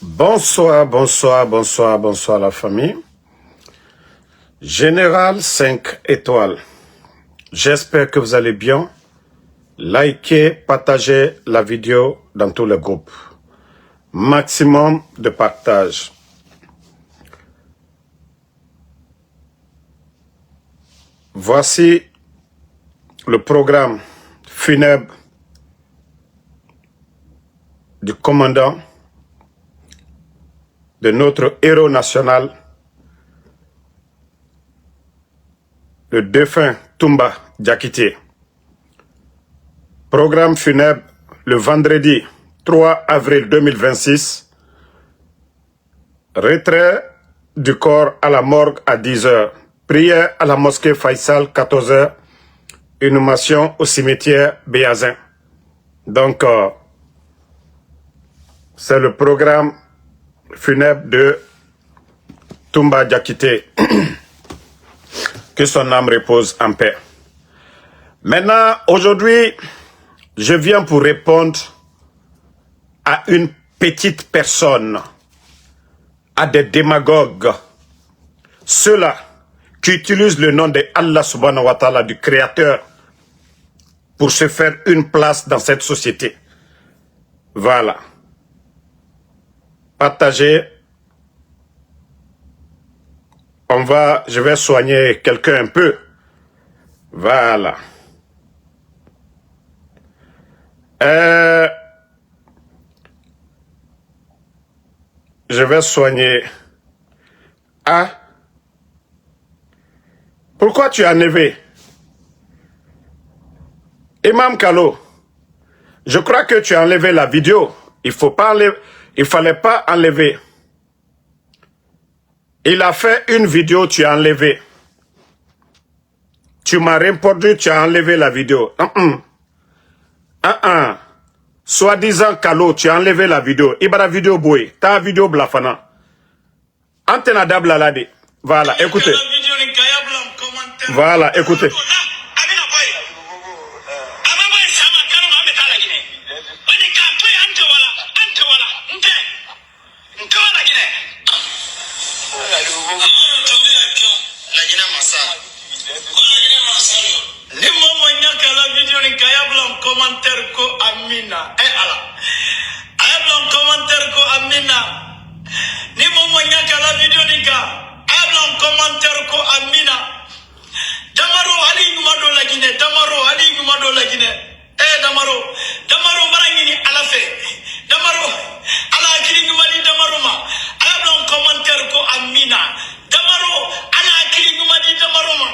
Bonsoir, bonsoir, bonsoir, bonsoir la famille. Général 5 étoiles. J'espère que vous allez bien. Likez, partagez la vidéo dans tous les groupes. Maximum de partage. Voici le programme funèbre du commandant de notre héros national, le défunt Toumba Diakité. Programme funèbre le vendredi 3 avril 2026. Retrait du corps à la morgue à 10 h. Prière à la mosquée Faisal 14 h. Inhumation au cimetière Béazin. Donc, c'est le programme funèbre de Toumba Diakité. Que son âme repose en paix. Maintenant, aujourd'hui, je viens pour répondre à une petite personne, à des démagogues, ceux-là qui utilisent le nom de Allah subhanahu wa ta'ala, du Créateur, pour se faire une place dans cette société. Voilà. Partagez. Je vais soigner quelqu'un un peu. Voilà. Je vais soigner. Ah. Pourquoi tu as enlevé? Imam Kalo, je crois que tu as enlevé la vidéo. Il fallait pas enlever. Il a fait une vidéo, tu as enlevé. Tu m'as répondu, tu as enlevé la vidéo. Soi-disant Kalo, tu as enlevé la vidéo. Ibara vidéo boy, ta vidéo blafana. Antena dablalade. Voilà, écoutez. Voilà, écoutez. Commentaire ko Amina ala ayabla commentaire ko Amina ni momo nyaka la video nika ayabla commentaire ko Amina damaro ali ngumado lagine damaro ali ngumado lagine damaro marangini ala fe damaro ala akili ngumadi damaro ma ayabla commentaire ko Amina damaro ala akili ngumadi damaro ma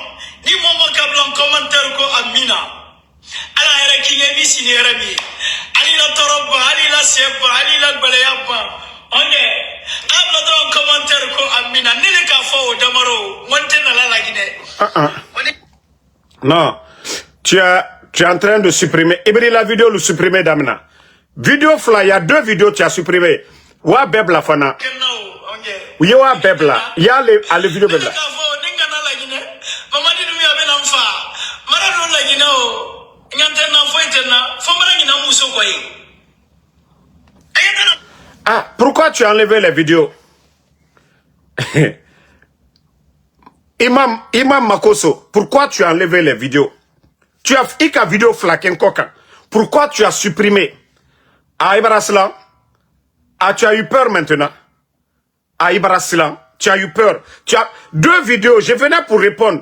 ni momo kabla commentaire ko Amina ala yɛrɛ k'i bi sini yɛrɛ mi ali la tɔɔrɔba ali la sɛba ali la gbɛlɛyaba ɔnɛ a bila dɔrɔn commentaire ko Amina ne le k'a fɔ o Damaro n tɛ nala lagi dɛ. Non, tu es en train de supprimer. Ibri la vidéo le supprimer damina. Vidéo fla, il y a 2 vidéos tu as supprimé. Wa bebla fana. Oui wa bebla. Il y a les vidéos bebla. Ah, pourquoi tu as enlevé les vidéos? Imam Makoso, pourquoi tu as enlevé les vidéos? Tu as fait une vidéo flaquen coca. Pourquoi tu as supprimé? Ah, Ibaraslan, tu as eu peur maintenant. Ah, Ibaraslan, tu as eu peur. Tu as 2 vidéos, je venais pour répondre.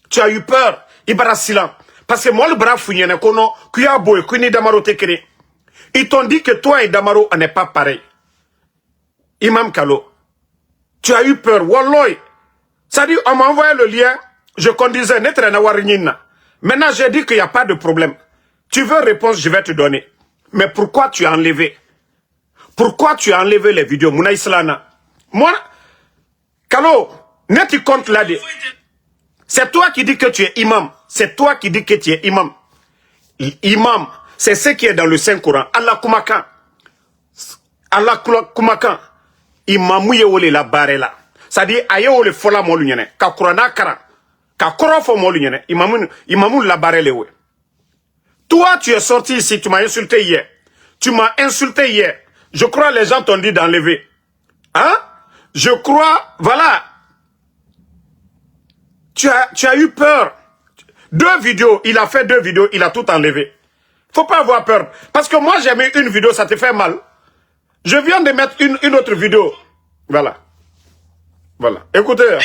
Tu as eu peur, Ibaraslan. Parce que moi, le bras fouillé, ils t'ont dit que toi et Damaro, on n'est pas pareil. Imam Kalo, tu as eu peur. Walloy. Ça dit, on m'a envoyé le lien. Je conduisais. Maintenant, j'ai dit qu'il n'y a pas de problème. Tu veux réponse, je vais te donner. Mais pourquoi tu as enlevé? Pourquoi tu as enlevé les vidéos? Mouna Islana. Moi, Kalo, n'est tu compte là de. C'est toi qui dis que tu es imam. C'est toi qui dis que tu es imam. Imam, c'est ce qui est dans le Saint-Coran. Allah Kumakan. Allah Kumakan. Imamou yewole la barela. Ça dit, ayewole fola molunyene. Ka Kurana kara. Ka korofo molunyene. Imamou la barele. Toi, tu es sorti ici, tu m'as insulté hier. Tu m'as insulté hier. Je crois que les gens t'ont dit d'enlever. Hein? Je crois, voilà. Tu as eu peur. 2 vidéos, il a fait 2 vidéos, il a tout enlevé. Faut pas avoir peur. Parce que moi, j'ai mis une vidéo, ça te fait mal. Je viens de mettre une autre vidéo. Voilà. Voilà. Écoutez.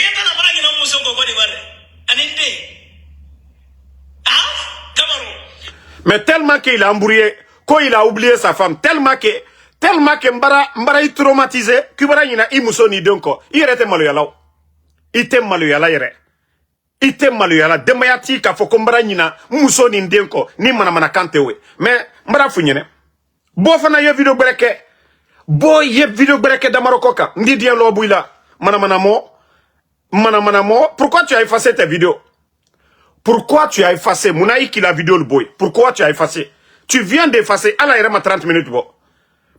Mais tellement qu'il a embrouillé, quand il a oublié sa femme, tellement que Mbara est traumatisé, qu'il a imuso ni donko. Il était maluyala. Il était maluyala yere. Il était maluyala. Demayati ka foko Mbara nina muso ni donko ni mana kantewe. Mais Mbara funyene. Bo fana ye video breke. Bo ye video breke d'Amarokoka. Ndi dien lobuila. Mana mo. Pourquoi tu as effacé tes vidéos? Pourquoi tu as effacé? Mounaï qui la vidéo le boy. Pourquoi tu as effacé? Tu viens d'effacer. Allah ira ma 30 minutes. Bon.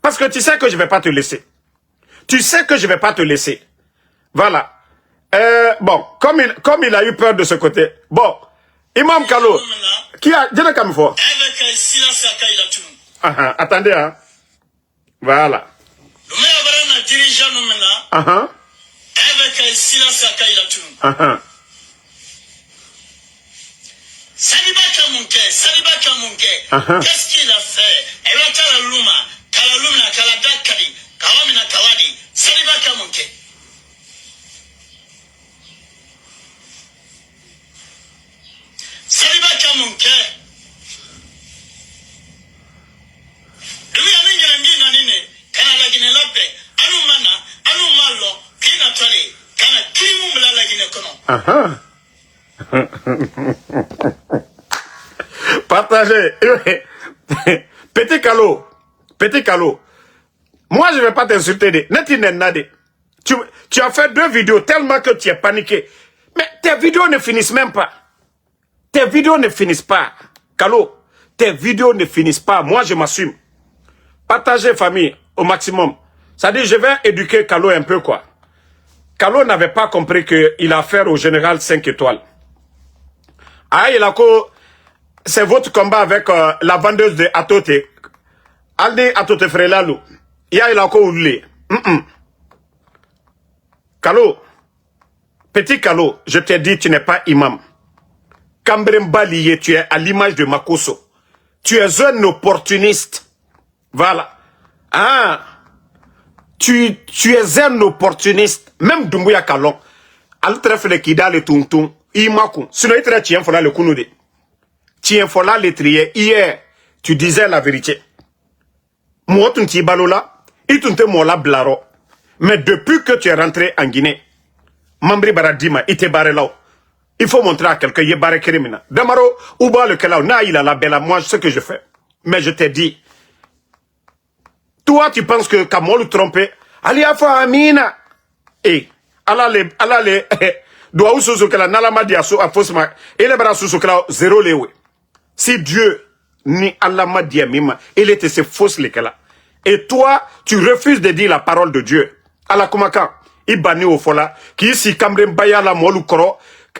Parce que tu sais que je ne vais pas te laisser. Tu sais que je ne vais pas te laisser. Voilà. Bon, comme il a eu peur de ce côté. Bon. Imam Kalo. Qui a... Dis-le comme il faut. Attendez, hein. Voilà. Saliba Kamunke, qu'est-ce qu'il a fait? Elle a Kalaluma, Kaladakali, Kawamina Kawadi, Saliba Kamunke. Saliba Kamunke. Dumi aningi nanine, kana lagine lape, anu malo, kina tole, kana kirimumla lagine kono. Partagez. Petit Kalo. Moi, je ne vais pas t'insulter. Tu as fait 2 vidéos tellement que tu es paniqué. Mais tes vidéos ne finissent même pas. Tes vidéos ne finissent pas. Kalo, tes vidéos ne finissent pas. Moi, je m'assume. Partagez, famille, au maximum. Ça dit, je vais éduquer Kalo un peu, quoi. Kalo n'avait pas compris qu'il a affaire au général 5 étoiles. Ah, il a quoi? C'est votre combat avec la vendeuse de Atote. Aldi Atote Frelalo. Il a quoi oublié? Kalo, petit Kalo, je t'ai dit, tu n'es pas imam. Kambremba lié, tu es à l'image de Makoso. Tu es un opportuniste. Voilà. Ah, tu es un opportuniste. Même Doumbouya Kalon. Al trefle kida le tuntung. Imaku. Sinon, il te tient fola le kunoude. Tien fola le trier. Hier, tu disais la vérité. Moi, tu n'es balola. Et tu n'es mola blaro. Mais depuis que tu es rentré en Guinée, Mambri Baradima, il te barre là. Il faut montrer à quelqu'un, il est barré Kérimina. Damaro, Ouba le Kelao, na il a la belle, moi, ce que je fais. Mais je t'ai dit, toi, tu penses que Kamol trompé, Aliafa Amina, et, Allah les, doit ou sous la Nalamadi à Fosma, et les bras sous la 0 lewe. Si Dieu, ni Allah m'a dit à Mima, il était ces fausses les là. Et toi, tu refuses de dire la parole de Dieu. Allah Kumaka, il banni au fola, qui ici, Kambrem Baya la Molu Koro,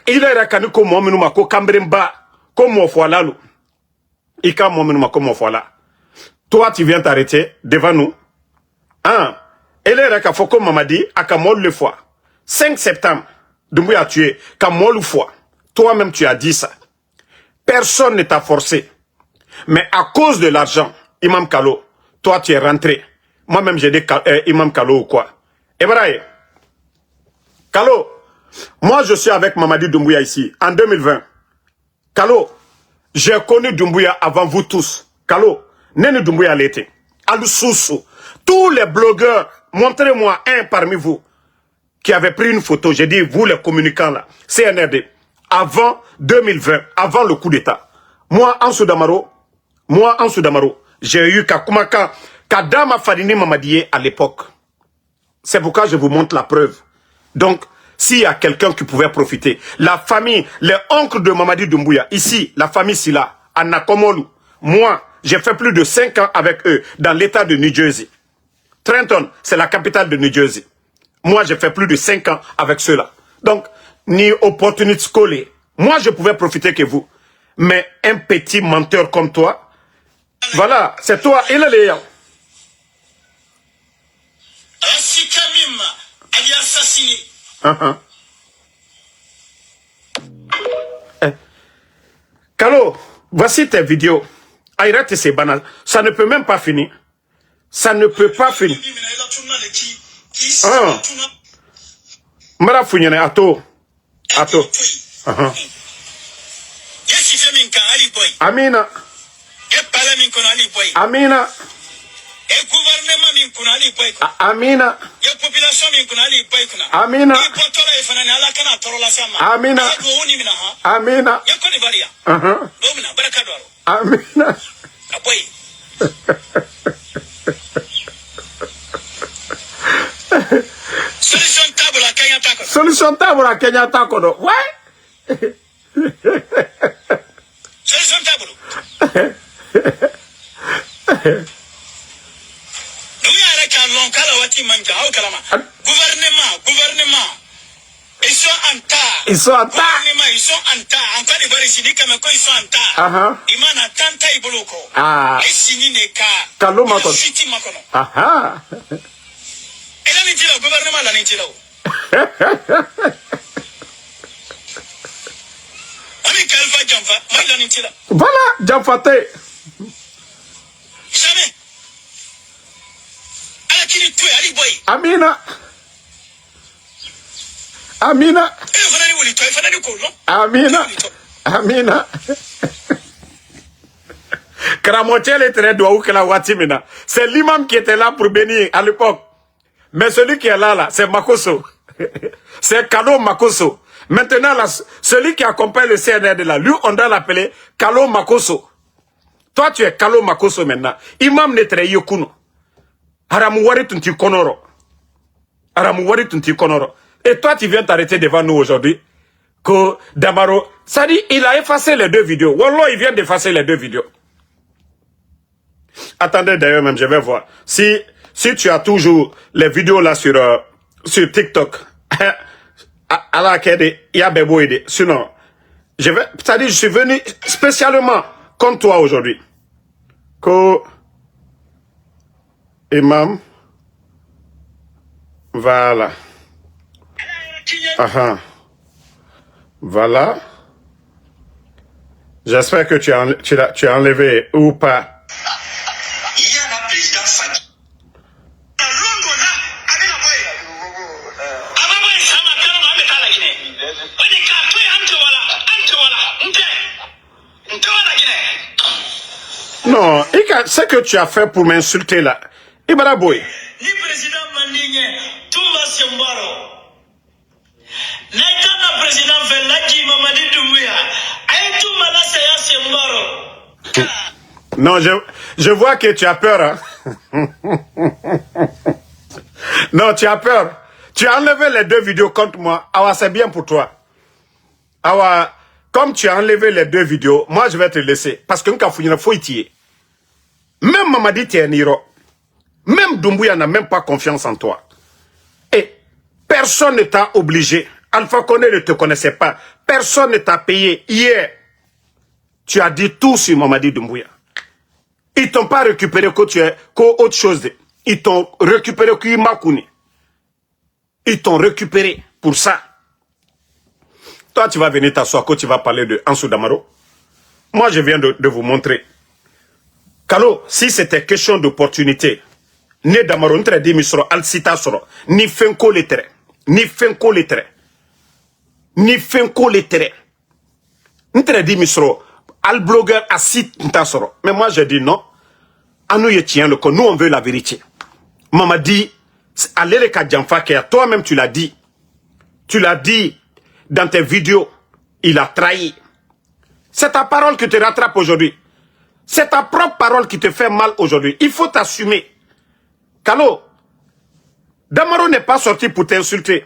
il est rakani comme moi, mais ko Kambremba, comme moi, fola, il ka moi, mais comme moi, fola. Toi, tu viens t'arrêter devant nous. Hein? Elle est rakani, faut comme m'a dit, à Kamol le fois. 5 septembre, Doumbouya a tué, Kamol le fois. Toi-même, tu as dit ça. Personne ne t'a forcé. Mais à cause de l'argent, Imam Kalo, toi, tu es rentré. Moi-même, j'ai dit Imam Kalo ou quoi. Ebraï, Kalo, moi, je suis avec Mamadi Doumbouya ici, en 2020. Kalo, j'ai connu Doumbouya avant vous tous. Kalo, Nene Doumbouya l'été. Alususu, tous les blogueurs, montrez-moi un parmi vous qui avait pris une photo. J'ai dit, vous les communicants là, CNRD, avant 2020, avant le coup d'État. Moi, en Soudamaro, j'ai eu Kakumaka, Kadama Fadini Mamadiye à l'époque. C'est pourquoi je vous montre la preuve. Donc, s'il y a quelqu'un qui pouvait profiter, la famille, les oncles de Mamadi Doumbouya, ici, la famille Silla, à Nakomolu, moi, j'ai fait plus de 5 ans avec eux dans l'état de New Jersey. Trenton, c'est la capitale de New Jersey. Moi, j'ai fait plus de 5 ans avec ceux-là. Donc, ni opportunité scolaire. Moi, je pouvais profiter que vous. Mais un petit menteur comme toi, voilà, c'est toi, il est là. Asikamima, Kalo, voici tes vidéos. Arrête ces bananes. Ça ne peut même pas finir. Ça ne peut pas finir. Mara funyene ato. Ato. Amina. Amina. Amina. Amina. Amina. Amina. Amina. Solution table à Kenya Takodo. Ouais. Solution table. Gouvernement. Ils sont en tas. Ils sont en tas. Ils sont en tas. Encore des barricides comme ils sont en tas. Ils m'en attendent à Iboloko. Ah. Et si n'est qu'à. Kalo Makono. Ah. Et là, le gouvernement l'a dit là. Voilà, Jamfate. Jamais. Amina. Amina. Amina. Amina. Kramotiel est très doux que la Watimina. C'est l'imam qui était là pour bénir à l'époque. Mais celui qui est là, c'est Makoso. C'est Kalo Makoso. Maintenant, là, celui qui accompagne le CNRD là, lui, on doit l'appeler Kalo Makoso. Toi, tu es Kalo Makoso maintenant. Imam netre yokuno. Haramuwari tunti konoro. Haramuwari tunti konoro. Et toi, tu viens t'arrêter devant nous aujourd'hui. Que Damaro, ça dit, il a effacé les deux vidéos. Wallah, il vient d'effacer les deux vidéos. Attendez d'ailleurs même, je vais voir. Si tu as toujours les vidéos là sur TikTok, sinon, c'est-à-dire, je suis venu spécialement contre toi aujourd'hui. Que Imam, voilà. Voilà. J'espère que tu as enlevé ou pas. Non, ce que tu as fait pour m'insulter là, Ibara Boy. Ni président Mandingue, tout va Simbaro. N'étant président Velaki Mamadi Doumbouya, aïe tout Malassaya Simbaro. Non, je vois que tu as peur. Hein? Non, tu as peur. Tu as enlevé les deux vidéos contre moi. Awa, c'est bien pour toi. Awa, comme tu as enlevé les deux vidéos, moi je vais te laisser. Parce que il faut y tirer. Même Mamadi Tieniro, même Doumbouya n'a même pas confiance en toi. Et personne ne t'a obligé. Alpha Condé ne te connaissait pas. Personne ne t'a payé. Hier, tu as dit tout sur Mamadi Doumbouya. Ils t'ont pas récupéré qu'autre chose. Ils t'ont récupéré qu'Imakuni. Ils t'ont récupéré pour ça. Toi, tu vas venir t'asseoir quand tu vas parler de Ansou Damaro. Moi, je viens de vous montrer. Kalo, si c'était question d'opportunité, ne Damaro, ne te dit misro, al sita soro, ni fenko letere, ni fenko letere, ni fenko letere. Ne te dit misro, al blogueur a sita soro. Mais moi, je dis non. À nous, tient le con. Nous, on veut la vérité. Maman dit, allez les Kadjanfa, toi-même, tu l'as dit. Tu l'as dit dans tes vidéos. Il a trahi. C'est ta parole qui te rattrape aujourd'hui. C'est ta propre parole qui te fait mal aujourd'hui. Il faut t'assumer. Kalo, Damaro n'est pas sorti pour t'insulter.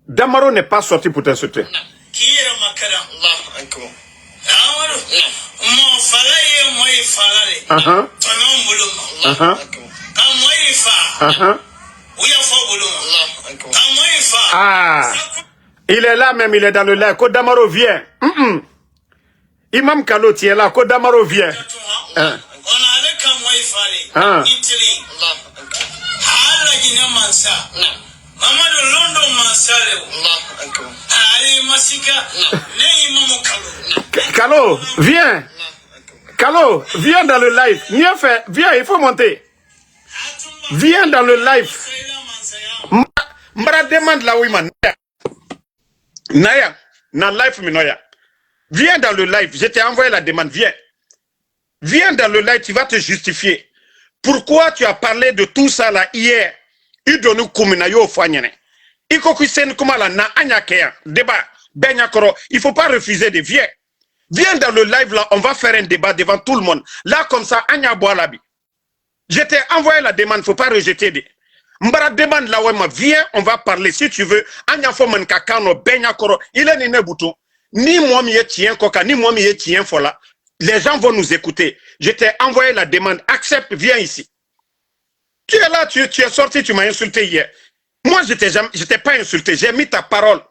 Damaro n'est pas sorti pour t'insulter. Qui est le Makara? Ah, il est là même, il est dans le lac. Quand Damaro vient. Imam Kalo, tu es là. Quand Damaro vient. Maman de London Mansale. Allez, Massika. Né Maman Kalo. Kalo, viens. Kalo, viens dans le live. Mieux fait, viens, il faut monter. Viens dans le live. Mbara demande là où il m'a. Naya, na live minoya. Viens dans le live, je t'ai envoyé la demande, viens. Viens dans le live, tu vas te justifier. Pourquoi tu as parlé de tout ça là hier? Idonu kumina yo fanyene. Ikokusen kumala na anyakea. Débat, benyakoro. Il faut pas refuser de viens. Viens dans le live là, on va faire un débat devant tout le monde. Là comme ça, anya boalabi. Je t'ai envoyé la demande, faut pas rejeter des. Mbara demande là, ouais, viens, on va parler si tu veux. Anya foman kakano, benyakoro. Il est né bouton. Ni moi m'y tient coca, ni moi m'y tient fola. Les gens vont nous écouter. Je t'ai envoyé la demande. Accepte, viens ici. Tu es là, tu es sorti, tu m'as insulté hier. Moi, je t'ai pas insulté. J'ai mis ta parole.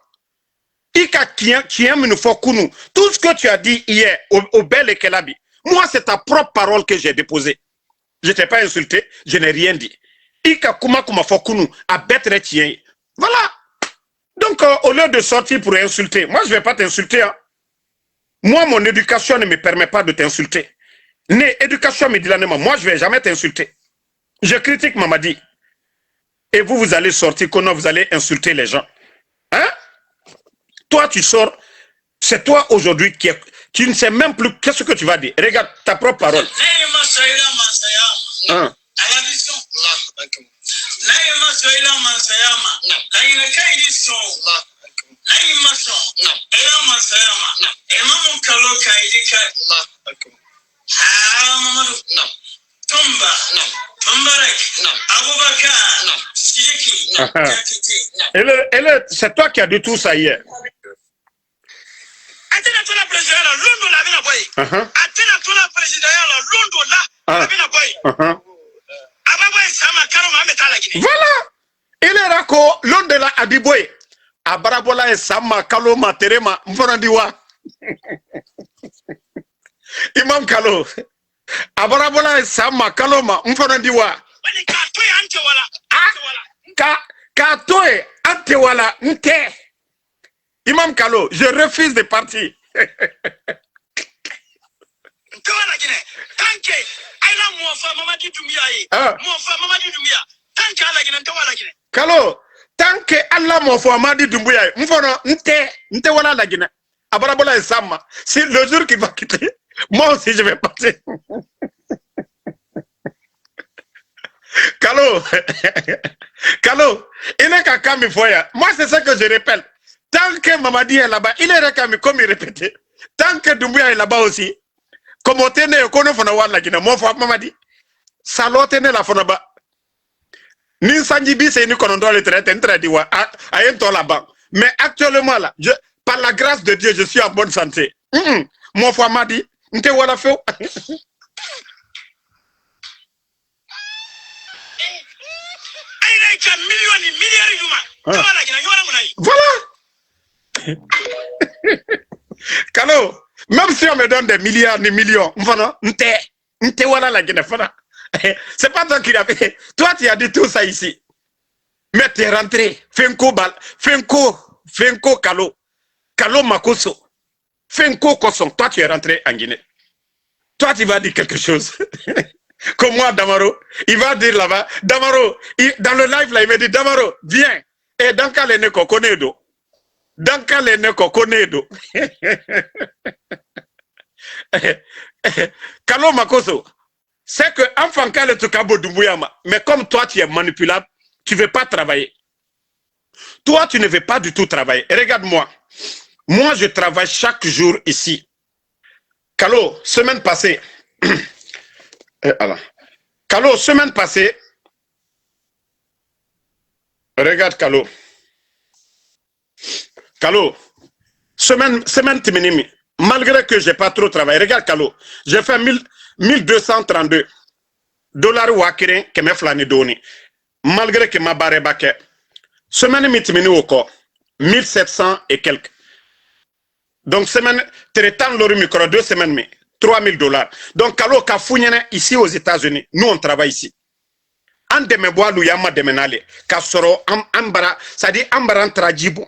Ika kunu. Tout ce que tu as dit hier au bel et Kelabi, moi, c'est ta propre parole que j'ai déposée. Je t'ai pas insulté, je n'ai rien dit. Ika kuma fokunu a betre tien. Voilà. Donc, au lieu de sortir pour insulter, moi, je vais pas t'insulter. Hein. Moi, mon éducation ne me permet pas de t'insulter. Né, éducation me dit là, moi, je vais jamais t'insulter. Je critique Mamadi. Et vous, vous allez sortir, vous allez insulter les gens. Hein? Toi, tu sors. C'est toi aujourd'hui qui ne sais même plus qu'est-ce que tu vas dire. Regarde ta propre parole. Hein? C'est toi qui as dit tout ça hier. Voilà. Il est rako l'on de la Adiboy. Abarabola et Sama Kaloma Terema Mforandiwa. Imam Kalo. Abarabola et Sama Kaloma Mforandiwa. Katoe Antewala Nte. Imam Kalo, je refuse de partir. Kalo, tant que Allah m'a fait Amadi Doumbouya, Nte wala la Guinée. Abarabola et Sama. C'est le jour qu'il va quitter. Moi aussi je vais partir. Kalo, Kalo, il n'est qu'à Kami Foya. Moi c'est ça que je répète. Tant que Mamadi est là-bas, il est Kami comme il répétait. Tant que Doumbouya est là-bas aussi, comme on tenait au kono fona la Guinée, mon frère Mamadi, salo tenait la fonaba. Ni sanjibi c'est ni konondo le traite diwa a un là-bas. Mais actuellement là, par la grâce de Dieu, je suis en bonne santé. Mon frère m'a dit, n'te wala feu. Voilà. Kalo, même si on me donne des milliards, des millions, n'te wala la Guinée. C'est pas toi qui l'as fait. Toi, tu as dit tout ça ici. Mais tu es rentré. Fenko Kalo. Kalo Makoso. Fenko Koson. Toi, tu es rentré en Guinée. Toi, tu vas dire quelque chose. Comme moi, Damaro. Il va dire là-bas. Damaro. Dans le live, là, il m'a dit, Damaro, viens. Et dans quel est neko konedo? Dans quel est neko konedo? Kalo Makoso. C'est que enfant quand le Tukabo Doumbouya, mais comme toi tu es manipulable, tu ne veux pas travailler. Toi tu ne veux pas du tout travailler. Et regarde-moi, moi je travaille chaque jour ici. Kalo, semaine passée, Kalo, semaine passée, regarde Kalo, Kalo, semaine Timinimi, malgré que je n'ai pas trop travaillé, regarde Kalo, j'ai fait 1232 dollars wakirin keme flani doni malgré que ma barre baquet semaine mitimini oko 1700 et quelques donc semaine traitant l'ori micro 2 semaines mais 3000 dollars donc Kalo ka ici aux États-Unis nous on travaille ici an dɛmɛ bɔ alu y'an ma dɛmɛ n'ale k'a sɔrɔ an bara c'est à dire an bara trajibo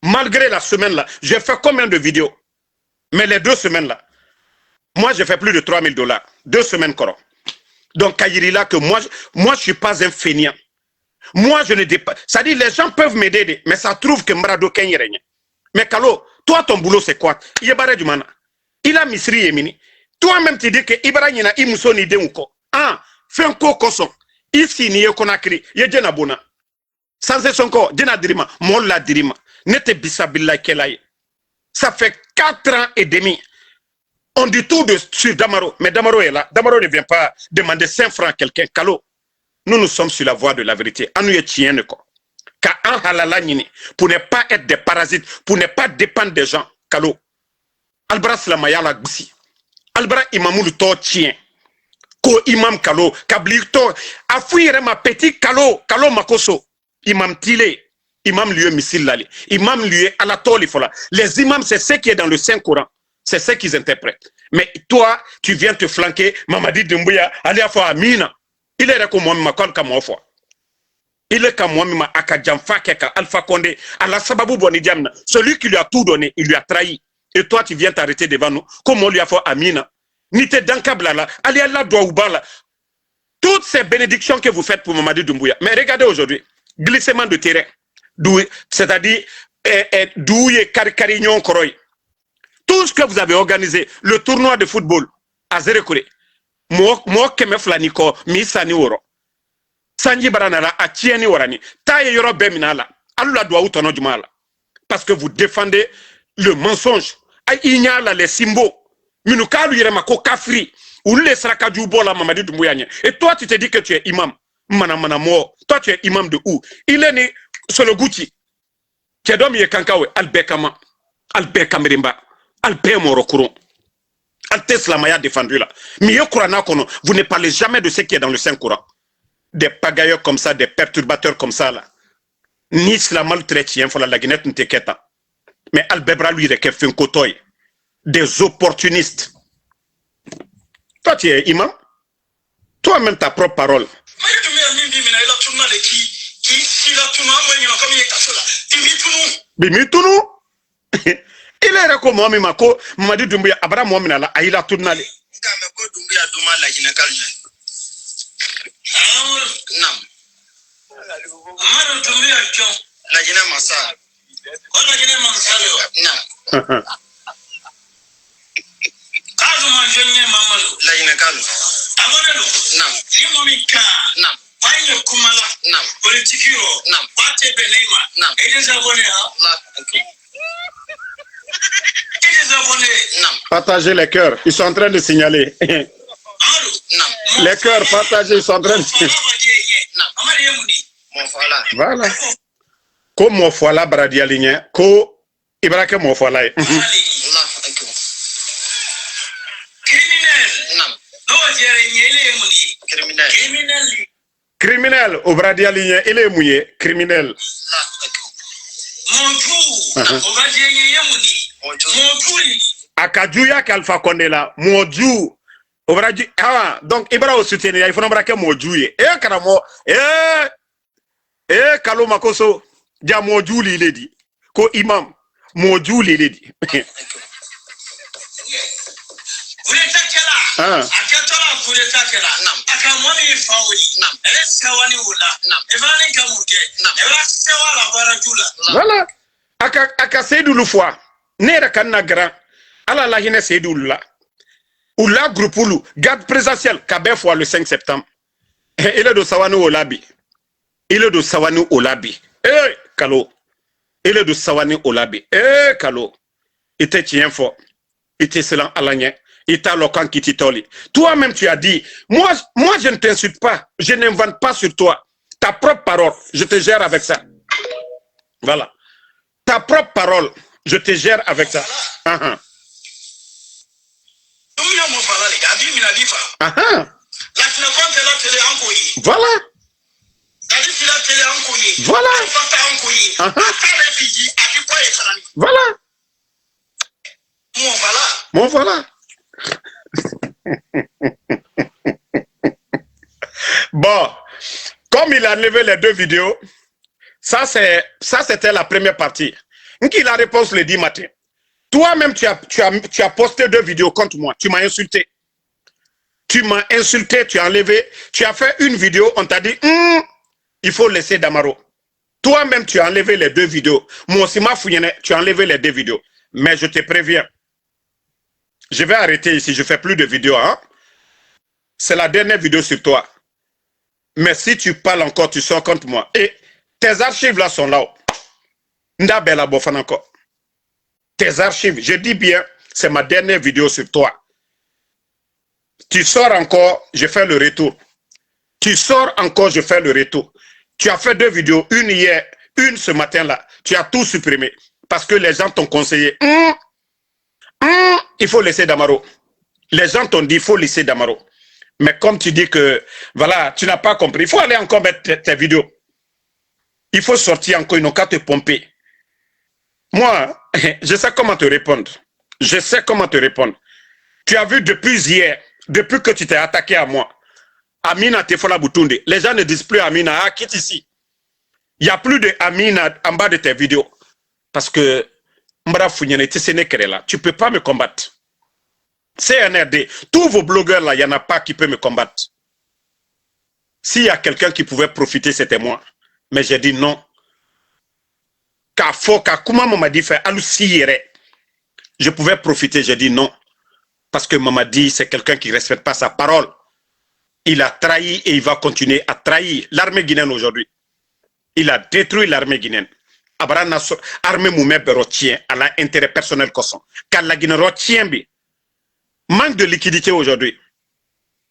malgré la semaine là j'ai fait combien de vidéos mais les 2 semaines là moi j'ai fait plus de $3000 2 semaines kɔrɔ donc Kayiri là que moi je suis pas un feignant. Moi, je ne dépasse. Ça dit, les gens peuvent m'aider, mais ça trouve que Mrado Ken yérenya. Mais Kalo, toi, ton boulot, c'est quoi? Il est du mana. Il a misri yemini. Toi-même, tu dis que Ibara Nina, Imuso ni de unko. Ah, fais un ko koson. Ici, ni konakri. Ye djena bona. Sans son ko, djena dirima. Mon la dirima. Nete bisabilla kelaye. Ça fait 4 ans et demi. On dit tout sur Damaro. Mais Damaro est là. Damaro ne vient pas demander 5 francs à quelqu'un. Kalo. Nous sommes sur la voie de la vérité. Pour ne pas être des parasites, pour ne pas dépendre des gens. Kalo. Albra Slamaya la gsi. Albra imamou le to tien. Ko imam Kalo. Kabli to. Afouire ma petit Kalo. Kalo makoso. Imam Tile. Imam lieu misil lali. Imam lieu alatoli fola. Les imams, c'est ce qui est dans le Saint-Coran. C'est ce qu'ils interprètent. Mais toi, tu viens te flanquer. Mamadi Doumbouya. Allez à fois Amina. Il est comme moi, comme moi, il est comme moi, Akadjamfa, Keka, Alpha Condé, à la Sababou Bonidiamna. Celui qui lui a tout donné, il lui a trahi. Et toi, tu viens t'arrêter devant nous, comme on lui a fait Amina. Nite Dankablala, Ali Allah Douaoubala. Toutes ces bénédictions que vous faites pour Mamadi Doumbouya. Mais regardez aujourd'hui, glissement de terrain. C'est-à-dire, Douye Karignon Koroy. Tout ce que vous avez organisé, le tournoi de football, à Zérekore. Mo keme flani ko mi sani woro sanji baranara a tieni worani taye yoro be minala alla doit utono jumala parce que vous défendez le mensonge ay inyala les symboles minukalu yere mako kafri ou les sraka du bola Mamadi Doumbouya. Et toi tu te dis que tu es imam mana mo toi tu es imam de où il est né sur le Gucci kedom ye kankawe albekama albekamerimba albemoro Al-Teslamaya défendu là. Mais vous ne parlez jamais de ce qui est dans le Saint-Coran. Des pagailleurs comme ça, des perturbateurs comme ça là. Ni Islamal chrétien, faut la guinette n'teketa. Mais Al-Bebra lui, il est fait un cotoy. Des opportunistes. Toi, tu es imam. Toi-même, ta propre parole. Bimitounou. Il est comme moi, Mako, Mamadi Doumbouya, Abraham Mominala, Aïla Tournale. Partagez les cœurs, ils sont en train de signaler. Les cœurs partagés, ils sont en train de signaler. Voilà. Comme mon foie Bradialigné, ko Ibrahim mon foie là. Criminel, au Bradialigné, il est mouillé, criminel. Akajuya Alpha Condé là, Moju. Ah, donc Ibra au soutien, il faut n'embraquer Moju. Karamo, Kalo Makoso, Dia Moju li dit. Ko imam, Moju li dit. Voilà. Aka Seydou Loufoua. Nera Kanna Grand. Ala la hine Seydou Lula. Ou la groupe Oulu. Garde présentiel. Kabé fois le 5 septembre. Il est de Sawanou au Labi. Il est de Sawanou au Labi. Kalo. Il est de Sawanou au Labi. Kalo. Il était tien fort. Il était selon Alagné. Il t'a locan qui titoli. Toi-même, tu as dit, moi, je ne t'insulte pas. Je n'invente pas sur toi. Ta propre parole, je te gère avec ça. Voilà. Ta propre parole, je te gère avec ça. Voilà. Voilà. Voilà. Bon, voilà. Bon, il a enlevé les 2 vidéos, ça c'était la première partie. Nki, la réponse le 10 matin. Toi-même, tu as posté 2 vidéos contre moi. Tu m'as insulté. Tu m'as insulté, tu as enlevé. Tu as fait une vidéo, on t'a dit, il faut laisser Damaro. Toi-même, tu as enlevé les 2 vidéos. Moi aussi, tu as enlevé les 2 vidéos. Mais je te préviens. Je vais arrêter ici, je ne fais plus de vidéos. Hein? C'est la dernière vidéo sur toi. Mais si tu parles encore, tu sors contre moi. Et tes archives là sont là. Ndabela Bofan encore. Tes archives, je dis bien, c'est ma dernière vidéo sur toi. Tu sors encore, je fais le retour. Tu sors encore, je fais le retour. Tu as fait 2 vidéos, une hier, une ce matin-là. Tu as tout supprimé. Parce que les gens t'ont conseillé. Il faut laisser Damaro. Les gens t'ont dit, il faut laisser Damaro. Mais comme tu dis que, voilà, tu n'as pas compris, il faut aller encore mettre tes vidéos. Il faut sortir encore, ils n'ont qu'à te pomper. Moi, je sais comment te répondre. Je sais comment te répondre. Tu as vu depuis hier, depuis que tu t'es attaqué à moi, Amina Tefola Boutounde, les gens ne disent plus Amina, quitte ici. Il n'y a plus de Amina en bas de tes vidéos. Parce que, tu ne peux pas me combattre. CNRD, tous vos blogueurs là, il n'y en a pas qui peut me combattre. S'il y a quelqu'un qui pouvait profiter, c'était moi. Mais j'ai dit non. Comment m'a dit faire je pouvais profiter, j'ai dit non. Parce que maman dit c'est quelqu'un qui ne respecte pas sa parole. Il a trahi et il va continuer à trahir l'armée guinéenne aujourd'hui. Il a détruit l'armée guinéenne. Abrana armée Moumé Berotien à l'intérêt personnel Kosson. Car la Guinée retient bien. Manque de liquidité aujourd'hui.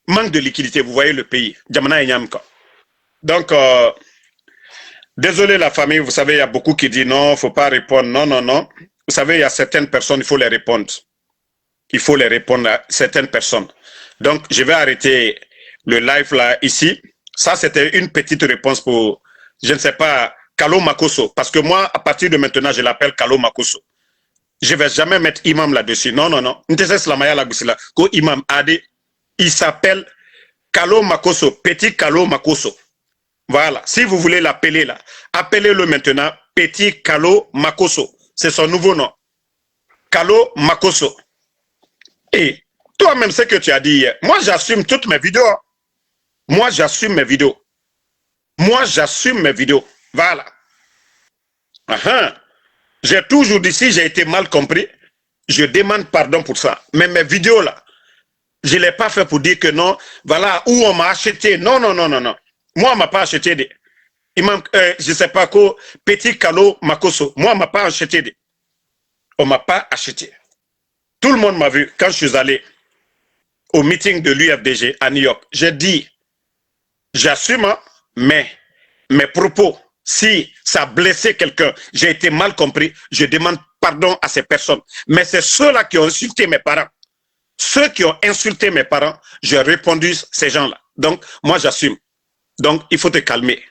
Manque de liquidité, vous voyez le pays. Djamana et Nyamka. Donc, désolé la famille, vous savez, il y a beaucoup qui disent non, il ne faut pas répondre. Non, non, non. Vous savez, il y a certaines personnes, il faut les répondre. Il faut les répondre à certaines personnes. Donc, je vais arrêter le live là, ici. Ça, c'était une petite réponse pour, je ne sais pas, Kalo Makoso. Parce que moi, à partir de maintenant, je l'appelle Kalo Makoso. Je ne vais jamais mettre imam là-dessus. Non, non, non. Imam Ade, il s'appelle Kalo Makoso, petit Kalo Makoso. Voilà. Si vous voulez l'appeler là, appelez-le maintenant petit Kalo Makoso. C'est son nouveau nom. Kalo Makoso. Et toi-même, ce que tu as dit hier, moi j'assume toutes mes vidéos. Moi j'assume mes vidéos. Moi j'assume mes vidéos. Voilà. J'ai toujours dit, si j'ai été mal compris, je demande pardon pour ça. Mais mes vidéos là, je ne l'ai pas fait pour dire que non, voilà, où on m'a acheté. Non, non, non, non, non. Moi, on ne m'a pas acheté de. Je ne sais pas quoi, petit Kalo Makoso. Moi, on ne m'a pas acheté de. On ne m'a pas acheté. Tout le monde m'a vu quand je suis allé au meeting de l'UFDG à New York. J'ai dit, j'assume, hein, mais mes propos, si ça a blessé quelqu'un, j'ai été mal compris, je demande pardon à ces personnes. Mais c'est ceux-là qui ont insulté mes parents. Ceux qui ont insulté mes parents, j'ai répondu ces gens-là. Donc, moi, j'assume. Donc, il faut te calmer.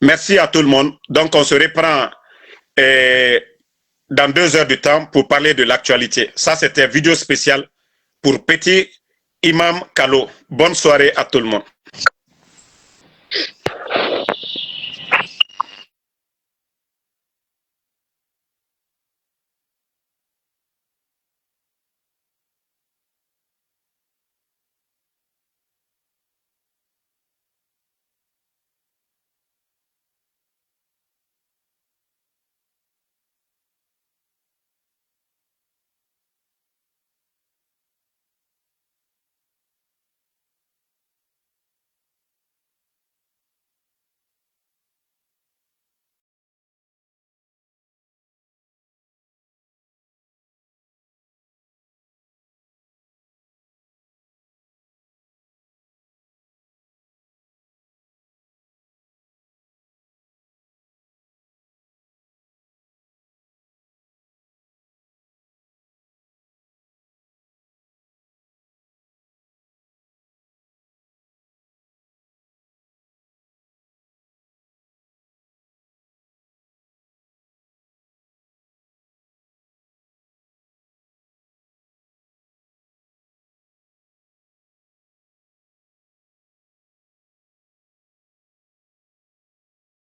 Merci à tout le monde. Donc, on se reprend dans 2 heures de temps pour parler de l'actualité. Ça, c'était une vidéo spéciale pour petit Imam Kalo. Bonne soirée à tout le monde.